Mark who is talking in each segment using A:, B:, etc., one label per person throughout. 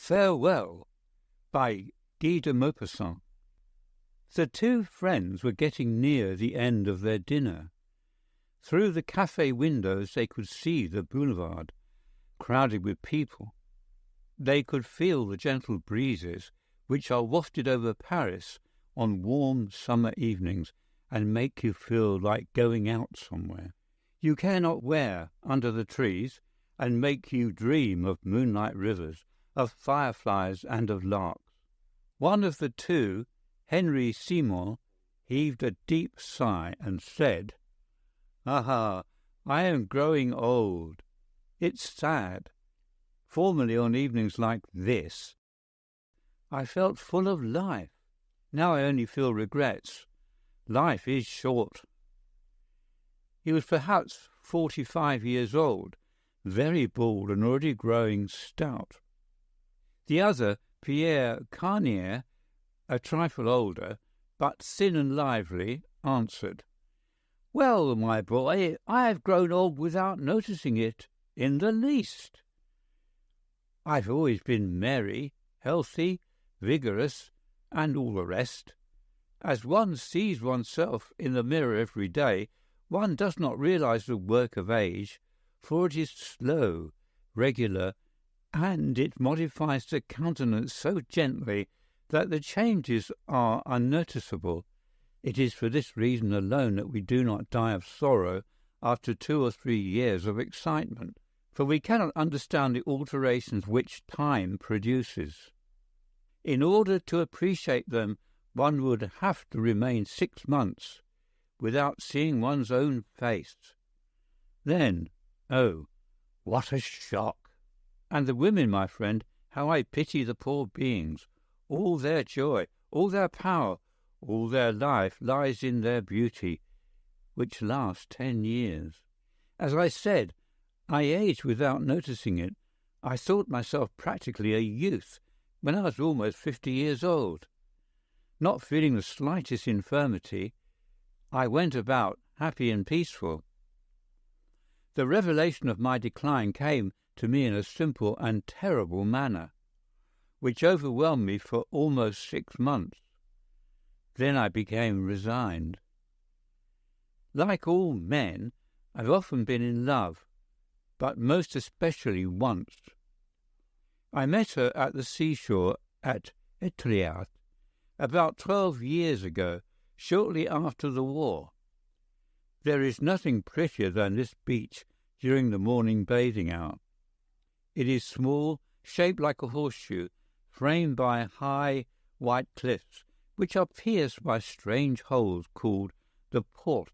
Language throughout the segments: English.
A: Farewell by Guy de Maupassant. The two friends were getting near the end of their dinner. Through the cafe windows they could see the boulevard, crowded with people. They could feel the gentle breezes which are wafted over Paris on warm summer evenings and make you feel like going out somewhere you care not where, under the trees, and make you dream of moonlight rivers, of fireflies and of larks. One of the two, Henry Simon, heaved a deep sigh and said, "Ah, I am growing old. It's sad. Formerly on evenings like this, I felt full of life. Now I only feel regrets. Life is short." He was perhaps 45 years old, very bald and already growing stout. The other, Pierre Carnier, a trifle older, but thin and lively, answered, "Well, my boy, I have grown old without noticing it in the least. I've always been merry, healthy, vigorous, and all the rest. As one sees oneself in the mirror every day, one does not realize the work of age, for it is slow, regular, and it modifies the countenance so gently that the changes are unnoticeable. It is for this reason alone that we do not die of sorrow after 2 or 3 years of excitement, for we cannot understand the alterations which time produces. In order to appreciate them, one would have to remain 6 months without seeing one's own face. Then, oh, what a shock! And the women, my friend, how I pity the poor beings. All their joy, all their power, all their life lies in their beauty, which lasts 10 years. As I said, I aged without noticing it. I thought myself practically a youth when I was almost 50 years old. Not feeling the slightest infirmity, I went about happy and peaceful. The revelation of my decline came to me in a simple and terrible manner, which overwhelmed me for almost 6 months. Then I became resigned. Like all men, I've often been in love, but most especially once. I met her at the seashore at Étretat about 12 years ago, shortly after the war. There is nothing prettier than this beach during the morning bathing hour. It is small, shaped like a horseshoe, framed by high white cliffs, which are pierced by strange holes called the portes,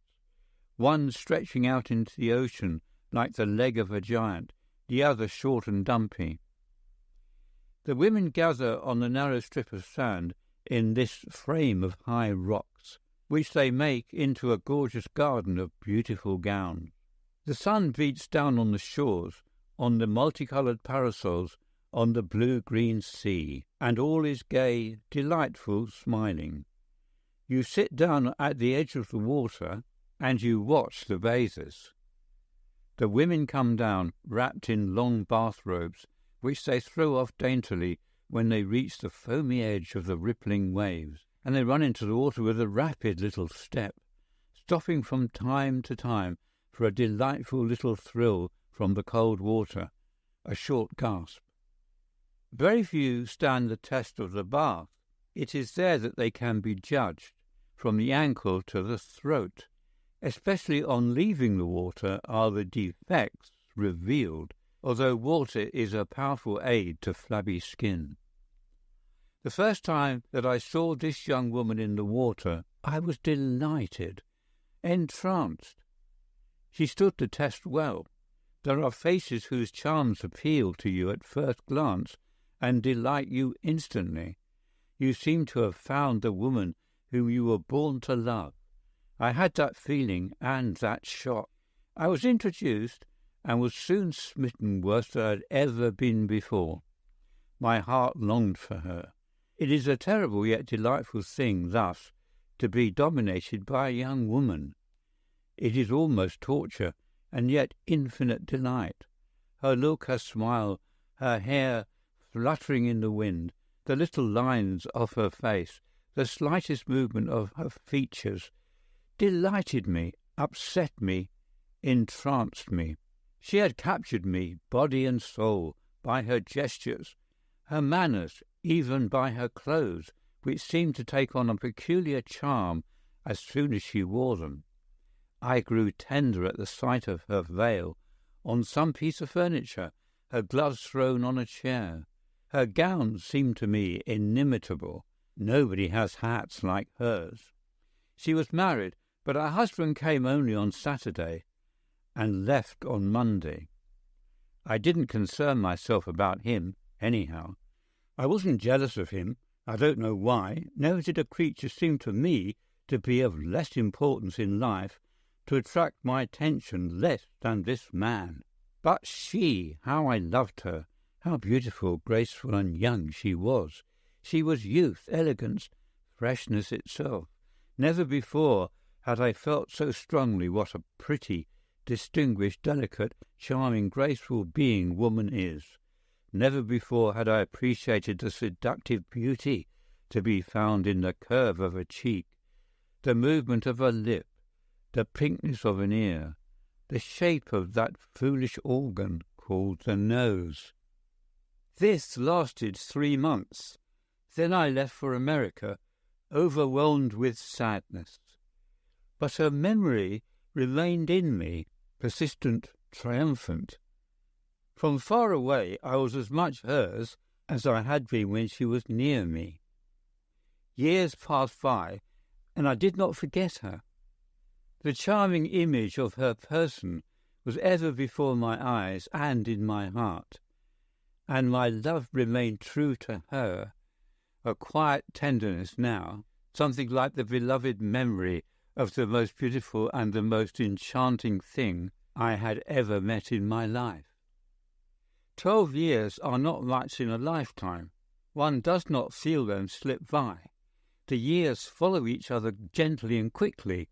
A: one stretching out into the ocean like the leg of a giant, the other short and dumpy. The women gather on the narrow strip of sand in this frame of high rocks, which they make into a gorgeous garden of beautiful gowns. The sun beats down on the shores, on the multicoloured parasols, on the blue-green sea, and all is gay, delightful, smiling. You sit down at the edge of the water, and you watch the bathers. The women come down, wrapped in long bathrobes, which they throw off daintily when they reach the foamy edge of the rippling waves, and they run into the water with a rapid little step, stopping from time to time for a delightful little thrill from the cold water, a short gasp. Very few stand the test of the bath. It is there that they can be judged, from the ankle to the throat. Especially on leaving the water are the defects revealed, although water is a powerful aid to flabby skin. The first time that I saw this young woman in the water, I was delighted, entranced. She stood the test well. There are faces whose charms appeal to you at first glance and delight you instantly. You seem to have found the woman whom you were born to love. I had that feeling and that shock. I was introduced and was soon smitten worse than I had ever been before. My heart longed for her. It is a terrible yet delightful thing thus to be dominated by a young woman. It is almost torture, and yet infinite delight. Her look, her smile, her hair fluttering in the wind, the little lines of her face, the slightest movement of her features, delighted me, upset me, entranced me. She had captured me, body and soul, by her gestures, her manners, even by her clothes, which seemed to take on a peculiar charm as soon as she wore them. I grew tender at the sight of her veil on some piece of furniture, her gloves thrown on a chair. Her gown seemed to me inimitable. Nobody has hats like hers. She was married, but her husband came only on Saturday and left on Monday. I didn't concern myself about him, anyhow. I wasn't jealous of him. I don't know why. Never did a creature seem to me to be of less importance in life, to attract my attention less than this man. But she, how I loved her, how beautiful, graceful, and young she was. She was youth, elegance, freshness itself. Never before had I felt so strongly what a pretty, distinguished, delicate, charming, graceful being woman is. Never before had I appreciated the seductive beauty to be found in the curve of a cheek, the movement of a lip, the pinkness of an ear, the shape of that foolish organ called the nose. This lasted 3 months. Then I left for America, overwhelmed with sadness. But her memory remained in me, persistent, triumphant. From far away I was as much hers as I had been when she was near me. Years passed by, and I did not forget her. The charming image of her person was ever before my eyes and in my heart, and my love remained true to her, a quiet tenderness now, something like the beloved memory of the most beautiful and the most enchanting thing I had ever met in my life. 12 years are not much in a lifetime. One does not feel them slip by. The years follow each other gently and quickly,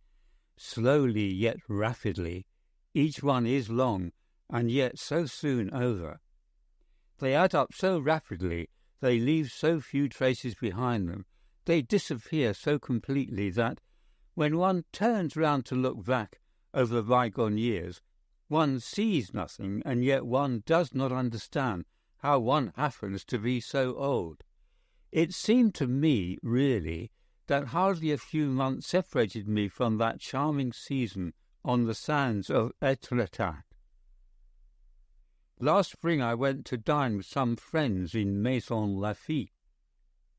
A: slowly yet rapidly. Each one is long, and yet so soon over. They add up so rapidly, they leave so few traces behind them, they disappear so completely that, when one turns round to look back over bygone years, one sees nothing, and yet one does not understand how one happens to be so old. It seemed to me, really, that hardly a few months separated me from that charming season on the sands of Etretat. Last spring I went to dine with some friends in Maison Lafitte.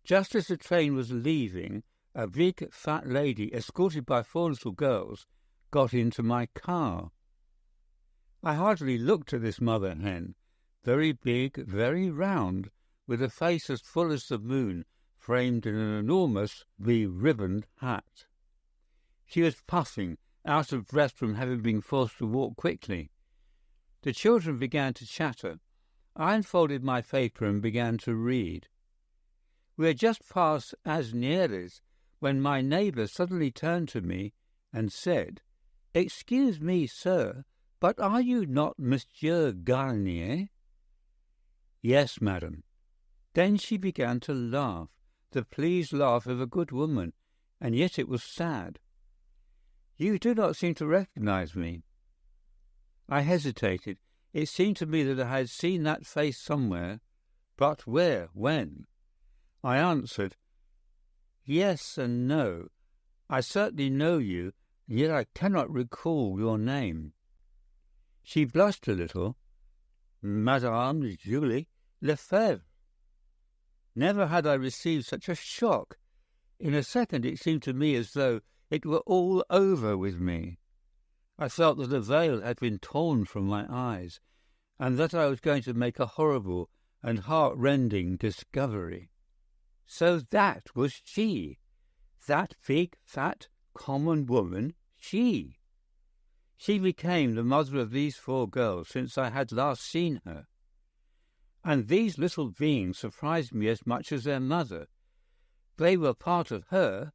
A: Just as the train was leaving, a big, fat lady, escorted by 4 little girls, got into my car. I hardly looked at this mother hen, very big, very round, with a face as full as the moon, framed in an enormous be-ribboned hat. She was puffing, out of breath from having been forced to walk quickly. The children began to chatter. I unfolded my paper and began to read. We had just passed Asnieres when my neighbour suddenly turned to me and said, "Excuse me, sir, but are you not Monsieur Garnier?" "Yes, madam." Then she began to laugh, the pleased laugh of a good woman, and yet it was sad. "You do not seem to recognize me." I hesitated. It seemed to me that I had seen that face somewhere, but where, when? I answered, "Yes and no. I certainly know you, and yet I cannot recall your name." She blushed a little. "Madame Julie Lefebvre." Never had I received such a shock. In a second it seemed to me as though it were all over with me. I felt that a veil had been torn from my eyes, and that I was going to make a horrible and heart-rending discovery. So that was she, that big, fat, common woman, she. She became the mother of these 4 girls since I had last seen her. And these little beings surprised me as much as their mother. They were part of her.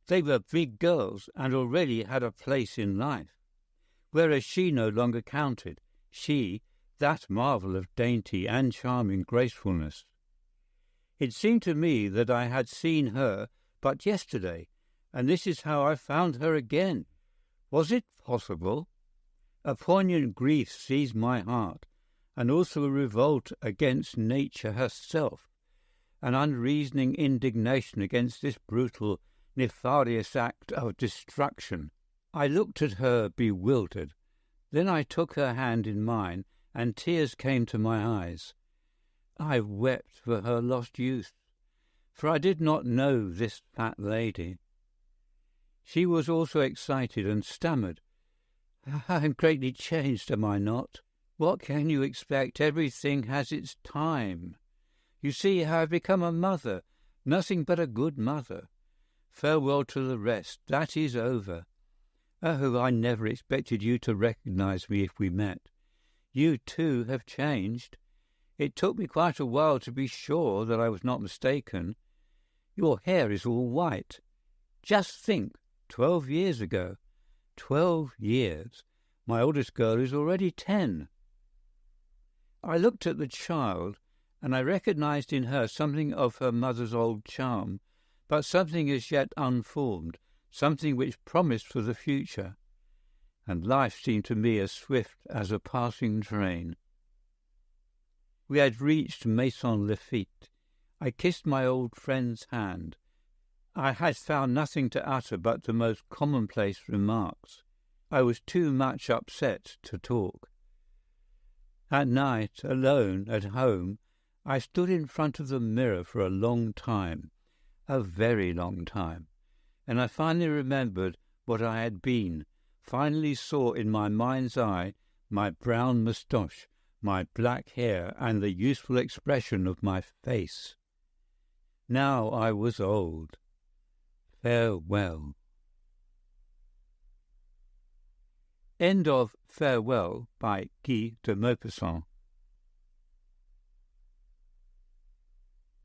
A: They were big girls and already had a place in life, whereas she no longer counted. She, that marvel of dainty and charming gracefulness. It seemed to me that I had seen her but yesterday, and this is how I found her again. Was it possible? A poignant grief seized my heart, and also a revolt against nature herself, an unreasoning indignation against this brutal, nefarious act of destruction. I looked at her bewildered. Then I took her hand in mine, and tears came to my eyes. I wept for her lost youth, for I did not know this fat lady. She was also excited and stammered, "I am greatly changed, am I not? What can you expect? Everything has its time. You see, I have become a mother, nothing but a good mother. Farewell to the rest, that is over. Oh, I never expected you to recognize me if we met. You, too, have changed. It took me quite a while to be sure that I was not mistaken. Your hair is all white. Just think, 12 years ago. 12 years. My oldest girl is already 10. I looked at the child, and I recognized in her something of her mother's old charm, but something as yet unformed, something which promised for the future. And life seemed to me as swift as a passing train. We had reached Maison Lafitte. I kissed my old friend's hand. I had found nothing to utter but the most commonplace remarks. I was too much upset to talk. At night, alone at home, I stood in front of the mirror for a long time, a very long time, and I finally remembered what I had been, finally saw in my mind's eye my brown moustache, my black hair, and the youthful expression of my face. Now I was old. Farewell. End of Farewell by Guy de Maupassant.